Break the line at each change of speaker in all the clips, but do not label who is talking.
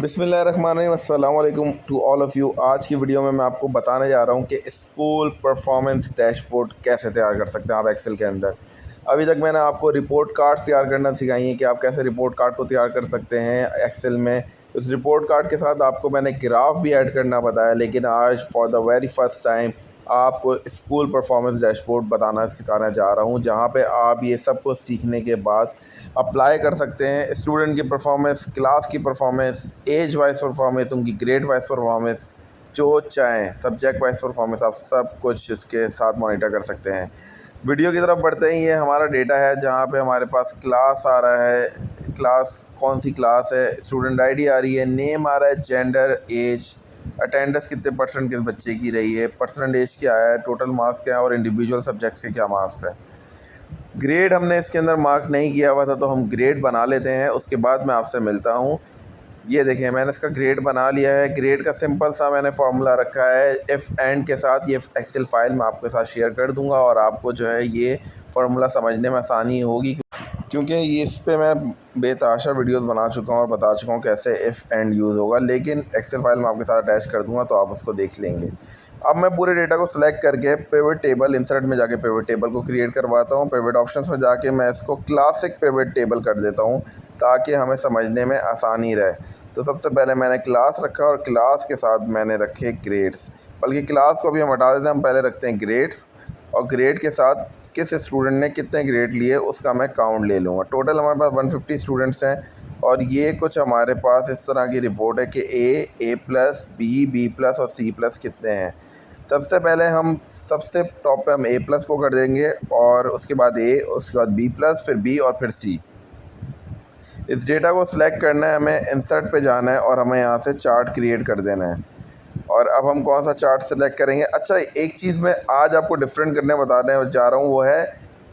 बिस्मिल्लाहिर्रहमानिर्रहीम, अस्सलाम वालेकुम टू ऑल ऑफ़ यू। आज की वीडियो में मैं आपको बताने जा रहा हूँ कि स्कूल परफॉर्मेंस डैशबोर्ड कैसे तैयार कर सकते हैं आप एक्सेल के अंदर। अभी तक मैंने आपको रिपोर्ट कार्ड तैयार करना सिखाई है कि आप कैसे रिपोर्ट कार्ड को तैयार कर सकते हैं एक्सेल में। उस रिपोर्ट कार्ड के साथ आपको मैंने ग्राफ भी ऐड करना बताया, लेकिन आज for the very first time आपको स्कूल परफॉर्मेंस डैशबोर्ड बताना सिखाना जा रहा हूँ, जहाँ पे आप ये सब कुछ सीखने के बाद अप्लाई कर सकते हैं। स्टूडेंट की परफॉर्मेंस, क्लास की परफॉर्मेंस, एज वाइज परफॉर्मेंस, उनकी ग्रेड वाइज परफॉर्मेंस, जो चाहें सब्जेक्ट वाइज परफॉर्मेंस, आप सब कुछ इसके साथ मॉनिटर कर सकते हैं। वीडियो की तरफ बढ़ते ही ये हमारा डेटा है, जहाँ पे हमारे पास क्लास आ रहा है, क्लास कौन सी क्लास है, स्टूडेंट आईडी आ रही है, नेम आ रहा है, जेंडर, एज, अटेंडेंस कितने परसेंट किस बच्चे की रही है, परसेंटेज क्या है, टोटल मार्क्स क्या है और इंडिविजुअल सब्जेक्ट्स के क्या मार्क्स है। ग्रेड हमने इसके अंदर मार्क नहीं किया हुआ था, तो हम ग्रेड बना लेते हैं, उसके बाद मैं आपसे मिलता हूँ। ये देखें, मैंने इसका ग्रेड बना लिया है। ग्रेड का सिंपल सा मैंने फार्मूला रखा है इफ़ एंड के साथ। ये एक्सेल फाइल मैं आपके साथ शेयर कर दूंगा और आपको जो है ये फार्मूला समझने में आसानी होगी, क्योंकि ये इस पे मैं बेतहाशा वीडियोस बना चुका हूँ और बता चुका हूँ कैसे इफ़ एंड यूज़ होगा, लेकिन एक्सेल फाइल मैं आपके साथ अटैच कर दूंगा तो आप उसको देख लेंगे। अब मैं पूरे डेटा को सिलेक्ट करके पिवट टेबल इंसर्ट में जाके पिवट टेबल को क्रिएट करवाता हूँ। पिवट ऑप्शंस में जाके मैं इसको क्लासिक पिवट टेबल कर देता हूँ ताकि हमें समझने में आसानी रहे। तो सबसे पहले मैंने क्लास रखा और क्लास के साथ मैंने रखे ग्रेड्स, बल्कि क्लास को भी हम हटा देते हैं, हम पहले रखते हैं ग्रेड्स, और ग्रेड के साथ किस स्टूडेंट ने कितने ग्रेड लिए उसका मैं काउंट ले लूँगा। टोटल हमारे पास 150 स्टूडेंट्स हैं और ये कुछ हमारे पास इस तरह की रिपोर्ट है कि ए प्लस, बी प्लस और सी प्लस कितने हैं। सबसे पहले हम सबसे टॉप पे हम ए प्लस को कर देंगे और उसके बाद ए, उसके बाद बी प्लस, फिर बी और फिर सी। इस डेटा को सिलेक्ट करना है, हमें इंसर्ट पे जाना है और हमें यहाँ से चार्ट क्रिएट कर देना है। और अब हम कौन सा चार्ट सेलेक्ट करेंगे। अच्छा, एक चीज़ मैं आज आपको डिफरेंट करने बताने जा रहा हूँ, वो है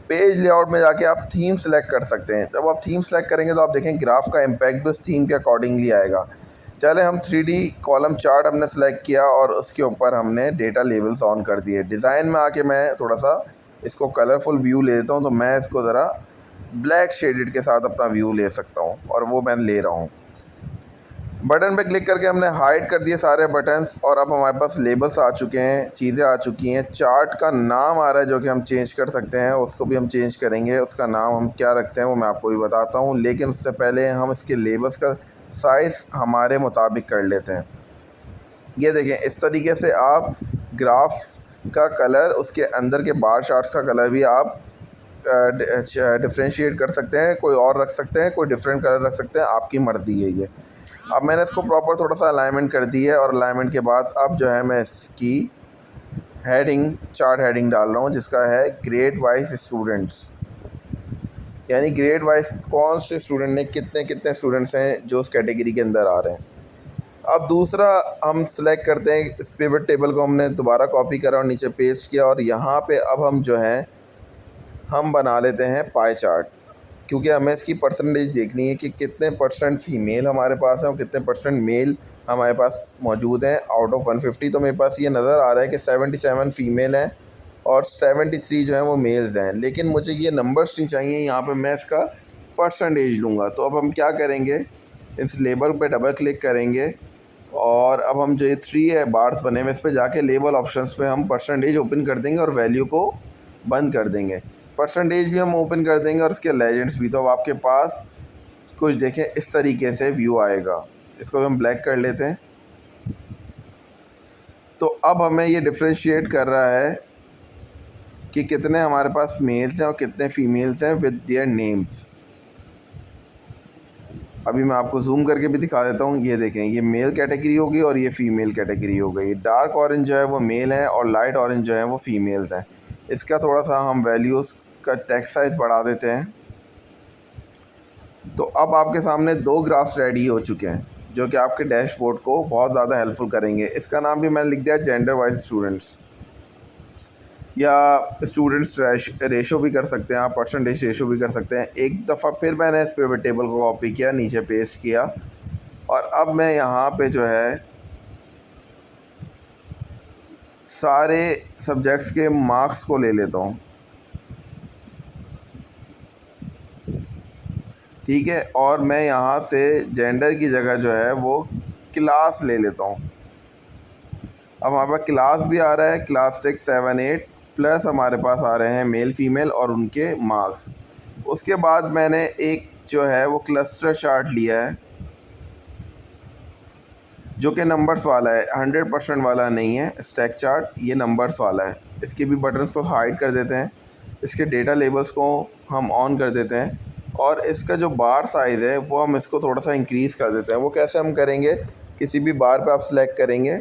पेज लेआउट में जाके आप थीम सेलेक्ट कर सकते हैं। जब आप थीम सेलेक्ट करेंगे तो आप देखें ग्राफ का इम्पैक्ट भी उस थीम के अकॉर्डिंगली आएगा। चले, हम 3D कॉलम चार्ट हमने सेलेक्ट किया और उसके ऊपर हमने डेटा लेबल्स ऑन कर दिए। डिज़ाइन में आके मैं थोड़ा सा इसको कलरफुल व्यू ले लेता हूँ, तो मैं इसको ज़रा ब्लैक शेडेड के साथ अपना व्यू ले सकता हूँ और वो मैं ले रहा हूँ। बटन पे क्लिक करके हमने हाइड कर दिए सारे बटन्स और अब हमारे पास लेबल्स आ चुके हैं, चीज़ें आ चुकी हैं। चार्ट का नाम आ रहा है जो कि हम चेंज कर सकते हैं, उसको भी हम चेंज करेंगे। उसका नाम हम क्या रखते हैं वो मैं आपको भी बताता हूँ, लेकिन उससे पहले हम इसके लेबल्स का साइज़ हमारे मुताबिक कर लेते हैं। ये देखें, इस तरीके से आप ग्राफ का कलर, उसके अंदर के बार चार्ट्स का कलर भी आप डिफ्रेंशिएट कर सकते हैं। कोई और रख सकते हैं, कोई डिफरेंट कलर रख सकते हैं, आपकी मर्ज़ी है ये। अब मैंने इसको प्रॉपर थोड़ा सा अलाइनमेंट कर दी है और अलाइनमेंट के बाद अब जो है मैं इसकी हेडिंग, चार्ट हेडिंग डाल रहा हूँ जिसका है ग्रेड वाइज स्टूडेंट्स, यानी ग्रेड वाइज कौन से स्टूडेंट ने कितने कितने स्टूडेंट्स हैं जो उस कैटेगरी के अंदर आ रहे हैं। अब दूसरा हम सेलेक्ट करते हैं, इस पिवट टेबल को हमने दोबारा कॉपी करा और नीचे पेस्ट किया और यहाँ पे अब हम जो है हम बना लेते हैं पाई चार्ट, क्योंकि हमें इसकी परसेंटेज देखनी है कि कितने परसेंट फ़ीमेल हमारे पास हैं और कितने परसेंट मेल हमारे पास मौजूद हैं आउट ऑफ 150। तो मेरे पास ये नज़र आ रहा है कि 77 फ़ीमेल हैं और 73 जो है वो मेल्स हैं, लेकिन मुझे ये नंबर्स नहीं चाहिए। यहाँ पे मैं इसका परसेंटेज लूँगा। तो अब हम क्या करेंगे, इस लेबल पे डबल क्लिक करेंगे और अब हम जो ये 3 है बार्स बने हुए, इस पर जाके लेबल ऑप्शंस पे हम परसेंटेज ओपन कर देंगे और वैल्यू को बंद कर देंगे। परसेंटेज भी हम ओपन कर देंगे और इसके लेजेंड्स भी। तो अब आपके पास कुछ देखें इस तरीके से व्यू आएगा। इसको हम ब्लैक कर लेते हैं। तो अब हमें ये डिफ्रेंशिएट कर रहा है कि कितने हमारे पास मेल्स हैं और कितने फीमेल्स हैं विद देयर नेम्स। अभी मैं आपको जूम करके भी दिखा देता हूँ। ये देखें, ये मेल कैटेगरी होगी और ये फ़ीमेल कैटेगरी हो गई। डार्क ऑरेंज जो है वो मेल है और लाइट ऑरेंज जो है वो फीमेल्स हैं। इसका थोड़ा सा हम वैल्यूज़ का टेक्स्ट साइज़ बढ़ा देते हैं। तो अब आपके सामने 2 ग्राफ्स रेडी हो चुके हैं जो कि आपके डैशबोर्ड को बहुत ज़्यादा हेल्पफुल करेंगे। इसका नाम भी मैंने लिख दिया जेंडर वाइज स्टूडेंट्स, या स्टूडेंट्स रेशो भी कर सकते हैं आप, परसेंटेज रेशो भी कर सकते हैं। एक दफ़ा फिर मैंने इस पिवट टेबल को कॉपी किया, नीचे पेस्ट किया और अब मैं यहाँ पे जो है सारे सब्जेक्ट्स के मार्क्स को ले लेता हूँ, ठीक है। और मैं यहाँ से जेंडर की जगह जो है वो क्लास ले लेता हूँ। अब हमारे पास क्लास भी आ रहा है, क्लास 6, 7, 8 प्लस हमारे पास आ रहे हैं मेल फीमेल और उनके मार्क्स। उसके बाद मैंने एक जो है वो क्लस्टर चार्ट लिया है जो कि नंबर्स वाला है, 100% वाला नहीं है स्टैक चार्ट, ये नंबर्स वाला है। इसके भी बटन्स को हाइड कर देते हैं, इसके डेटा लेबल्स को हम ऑन कर देते हैं और इसका जो बार साइज़ है वो हम इसको थोड़ा सा इंक्रीज़ कर देते हैं। वो कैसे हम करेंगे, किसी भी बार पे आप सिलेक्ट करेंगे,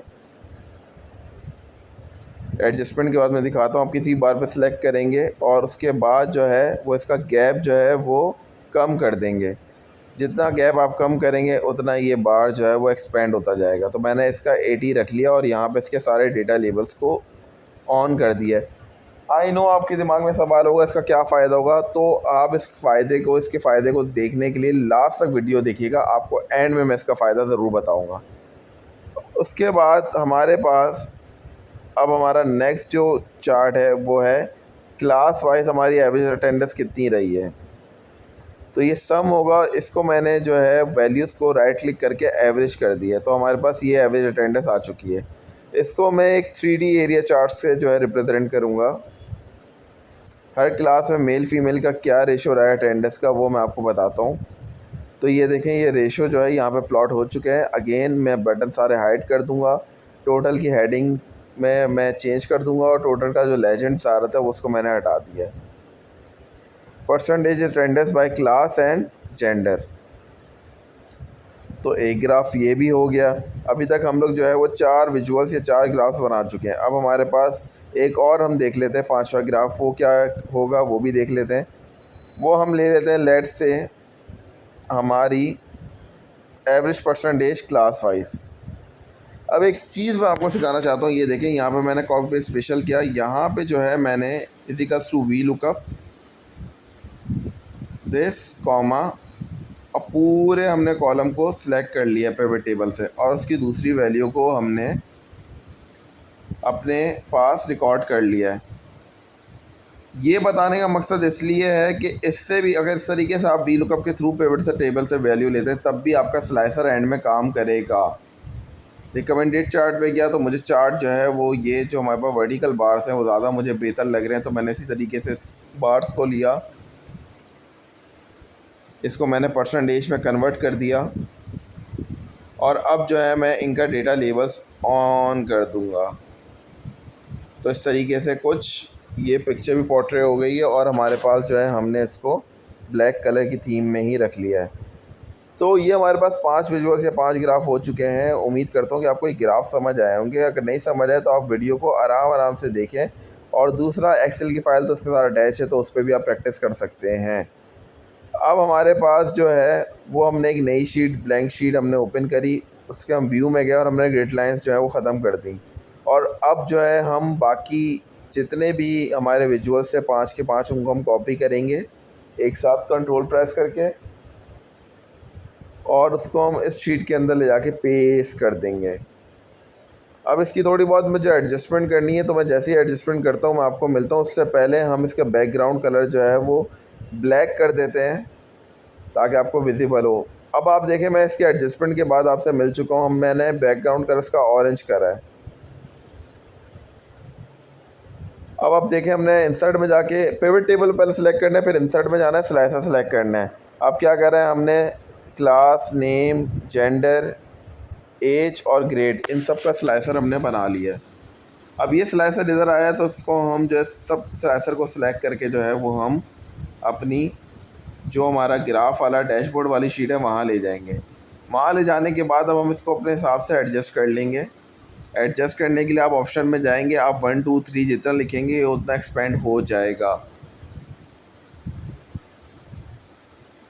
एडजस्टमेंट के बाद मैं दिखाता हूँ। आप किसी बार पे सिलेक्ट करेंगे और उसके बाद जो है वो इसका गैप जो है वो कम कर देंगे। जितना गैप आप कम करेंगे उतना ये बार जो है वो एक्सपेंड होता जाएगा। तो मैंने इसका 80 रख लिया और यहाँ पे इसके सारे डेटा लेबल्स को ऑन कर दिया है। आई नो आपके दिमाग में सवाल होगा इसका क्या फ़ायदा होगा, तो आप इसके फ़ायदे को देखने के लिए लास्ट तक वीडियो देखिएगा, आपको एंड में मैं इसका फ़ायदा ज़रूर बताऊँगा। उसके बाद हमारे पास अब हमारा नेक्स्ट जो चार्ट है वो है क्लास वाइज हमारी एवरेज अटेंडेंस कितनी रही है। तो ये सम होगा, इसको मैंने जो है वैल्यूज़ को राइट क्लिक करके एवरेज कर दिया है, तो हमारे पास ये एवरेज अटेंडेंस आ चुकी है। इसको मैं एक 3D एरिया चार्ट से जो है रिप्रेजेंट करूँगा। हर क्लास में मेल फीमेल का क्या रेशो रहा है अटेंडेंस का वो मैं आपको बताता हूँ। तो ये देखें, ये रेशो जो है यहाँ पे प्लॉट हो चुके हैं। अगेन मैं बटन सारे हाइड कर दूँगा, टोटल की हेडिंग में मैं चेंज कर दूँगा और टोटल का जो लेजेंड आ रहा था उसको मैंने हटा दिया है। Percentage attendance bye class and gender, तो एक ग्राफ ये भी हो गया। अभी तक हम लोग जो है वो 4 विजुअल्स या 4 ग्राफ्स बना चुके हैं। अब हमारे पास एक और हम देख लेते हैं 5वां ग्राफ, वो क्या होगा वो भी देख लेते हैं। वो हम ले लेते हैं लेट्स से हमारी एवरेज परसेंटेज क्लास वाइज। अब एक चीज़ मैं आपको सिखाना चाहता हूँ, ये देखें यहाँ पे मैंने कॉपी पेस्ट स्पेशल किया। यहाँ पे जो है मैंने equals to we look up this comma, अब पूरे हमने कॉलम को सिलेक्ट कर लिया पिवट टेबल से और उसकी दूसरी वैल्यू को हमने अपने पास रिकॉर्ड कर लिया है। ये बताने का मकसद इसलिए है कि इससे भी अगर इस तरीके से आप वी लुकअप के थ्रू पिवट से टेबल से वैल्यू लेते हैं तब भी आपका स्लाइसर एंड में काम करेगा। रिकमेंडेड चार्ट पे गया तो मुझे चार्ट जो है वो ये जो हमारे पास वर्टिकल बार्स हैं वो ज़्यादा मुझे बेहतर लग रहे हैं, तो मैंने इसी तरीके से बार्स को लिया, इसको मैंने परसेंटेज में कन्वर्ट कर दिया और अब जो है मैं इनका डेटा लेबल्स ऑन कर दूंगा। तो इस तरीके से कुछ ये पिक्चर भी पोर्ट्रेट हो गई है और हमारे पास जो है हमने इसको ब्लैक कलर की थीम में ही रख लिया है। तो ये हमारे पास 5 विजुअल्स या 5 ग्राफ हो चुके हैं। उम्मीद करता हूँ कि आपको ये ग्राफ समझ आए होंगे। अगर नहीं समझ आए तो आप वीडियो को आराम से देखें। और दूसरा एक्सेल की फ़ाइल तो उसके साथ अटैच है, तो उस पर भी आप प्रैक्टिस कर सकते हैं। अब हमारे पास जो है वो हमने एक नई शीट, ब्लैंक शीट हमने ओपन करी, उसके हम व्यू में गए और हमने ग्रिड लाइंस जो है वो ख़त्म कर दी। और अब जो है हम बाकी जितने भी हमारे विजुअल्स से 5 के 5 उनको हम कॉपी करेंगे एक साथ कंट्रोल प्रेस करके और उसको हम इस शीट के अंदर ले जाके पेस्ट कर देंगे। अब इसकी थोड़ी बहुत मुझे एडजस्टमेंट करनी है, तो मैं जैसे ही एडजस्टमेंट करता हूँ मैं आपको मिलता हूँ। उससे पहले हम इसका बैकग्राउंड कलर जो है वो ब्लैक कर देते हैं ताकि आपको विजिबल हो। अब आप देखें, मैं इसके एडजस्टमेंट के बाद आपसे मिल चुका हूँ। मैंने बैकग्राउंड कलर इसका ऑरेंज करा है। अब आप देखें, हमने इंसर्ट में जाके पिवट टेबल पहले सेलेक्ट करना है, फिर इंसर्ट में जाना है, स्लाइसर सेलेक्ट करना है। अब क्या कर रहे हैं, हमने क्लास नेम, जेंडर, एज और ग्रेड इन सब का स्लाइसर हमने बना लिया। अब ये स्लाइसर इधर आया है तो इसको हम जो है सब स्लाइसर को सिलेक्ट करके जो है वो हम अपनी जो हमारा ग्राफ वाला डैशबोर्ड वाली शीट है वहाँ ले जाएंगे। वहाँ ले जाने के बाद अब हम इसको अपने हिसाब से एडजस्ट कर लेंगे। एडजस्ट करने के लिए आप ऑप्शन में जाएंगे, आप 1 2 3 जितना लिखेंगे उतना एक्सपेंड हो जाएगा।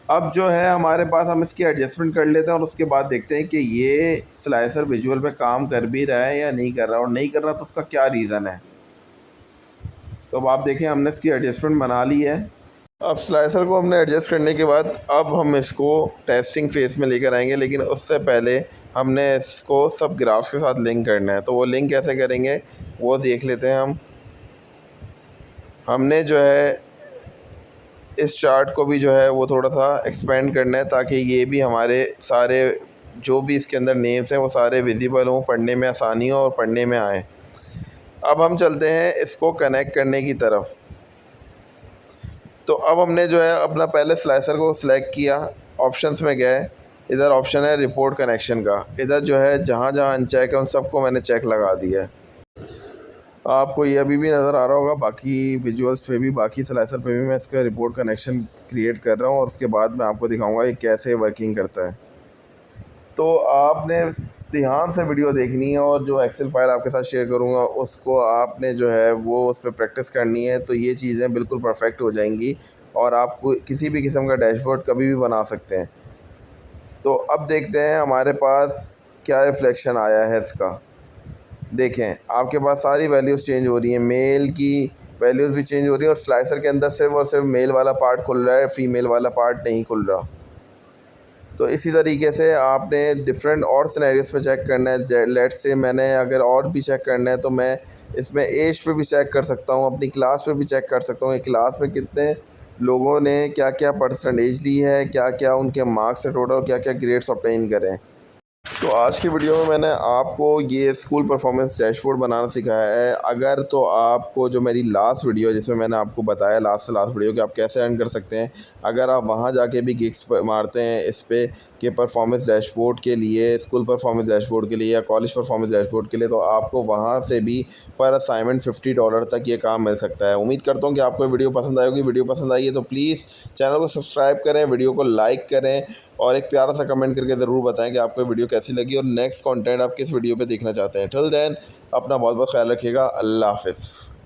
अब जो है हमारे पास हम इसकी एडजस्टमेंट कर लेते हैं और उसके बाद देखते हैं कि ये स्लाइसर विजुअल पे काम कर भी रहा है या नहीं कर रहा, और नहीं कर रहा तो उसका क्या रीज़न है। तो अब आप देखें, हमने इसकी एडजस्टमेंट बना ली है। अब स्लाइसर को हमने एडजस्ट करने के बाद अब हम इसको टेस्टिंग फेज़ में लेकर आएंगे, लेकिन उससे पहले हमने इसको सब ग्राफ्स के साथ लिंक करना है। तो वो लिंक कैसे करेंगे वो देख लेते हैं हम। हमने जो है इस चार्ट को भी जो है वो थोड़ा सा एक्सपेंड करना है ताकि ये भी हमारे सारे जो भी इसके अंदर नेम्स हैं वो सारे विजिबल हों, पढ़ने में आसानी हो और पढ़ने में आए। अब हम चलते हैं इसको कनेक्ट करने की तरफ। तो अब हमने जो है अपना पहले स्लाइसर को सिलेक्ट किया, ऑप्शंस में गए, इधर ऑप्शन है रिपोर्ट कनेक्शन का, इधर जो है जहाँ जहाँ अनचेक है उन सबको मैंने चेक लगा दिया है। आपको ये अभी भी नज़र आ रहा होगा, बाकी विजुअल्स पे भी, बाकी स्लाइसर पे भी मैं इसका रिपोर्ट कनेक्शन क्रिएट कर रहा हूँ और उसके बाद मैं आपको दिखाऊंगा ये कैसे वर्किंग करता है। तो आपने ध्यान से वीडियो देखनी है और जो एक्सेल फाइल आपके साथ शेयर करूँगा उसको आपने जो है वो उस पर प्रैक्टिस करनी है, तो ये चीज़ें बिल्कुल परफेक्ट हो जाएंगी और आप किसी भी किस्म का डैशबोर्ड कभी भी बना सकते हैं। तो अब देखते हैं हमारे पास क्या रिफ्लेक्शन आया है इसका। देखें आपके पास सारी वैल्यूज़ चेंज हो रही हैं, मेल की वैल्यूज़ भी चेंज हो रही है और स्लाइसर के अंदर सिर्फ और सिर्फ मेल वाला पार्ट खुल रहा है, फ़ीमेल वाला पार्ट नहीं खुल रहा। तो इसी तरीके से आपने डिफरेंट और सिनेरियोस पे चेक करना है। लेट्स से मैंने अगर और भी चेक करना है तो मैं इसमें एज पे भी चेक कर सकता हूँ, अपनी क्लास पे भी चेक कर सकता हूँ कि क्लास में कितने लोगों ने क्या क्या परसेंटेज ली है, क्या क्या उनके मार्क्स है टोटल, क्या क्या ग्रेड्स ऑब्टेन करें। तो आज की वीडियो में मैंने आपको ये स्कूल परफॉर्मेंस डैशबोर्ड बनाना सिखाया है। अगर तो आपको जो मेरी लास्ट वीडियो है जिसमें मैंने आपको बताया लास्ट से लास्ट वीडियो कि आप कैसे अर्न कर सकते हैं, अगर आप वहां जाके भी गिग्स मारते हैं इस पे कि परफॉर्मेंस डैशबोर्ड के लिए, स्कूल परफॉर्मेंस डैशबोर्ड के लिए या कॉलेज परफॉर्मेंस डैशबोर्ड के लिए, तो आपको वहाँ से भी पर असाइनमेंट $50 तक ये काम मिल सकता है। उम्मीद करता हूँ कि आपको वीडियो पसंद आई होगी। वीडियो पसंद आई है तो प्लीज़ चैनल को सब्सक्राइब करें, वीडियो को लाइक करें और एक प्यारा सा कमेंट करके ज़रूर बताएं कि आपको वीडियो कैसी लगी और नेक्स्ट कंटेंट आप किस वीडियो पे देखना चाहते हैं। टिल देन अपना बहुत बहुत ख्याल रखिएगा। अल्लाह हाफ़िज़।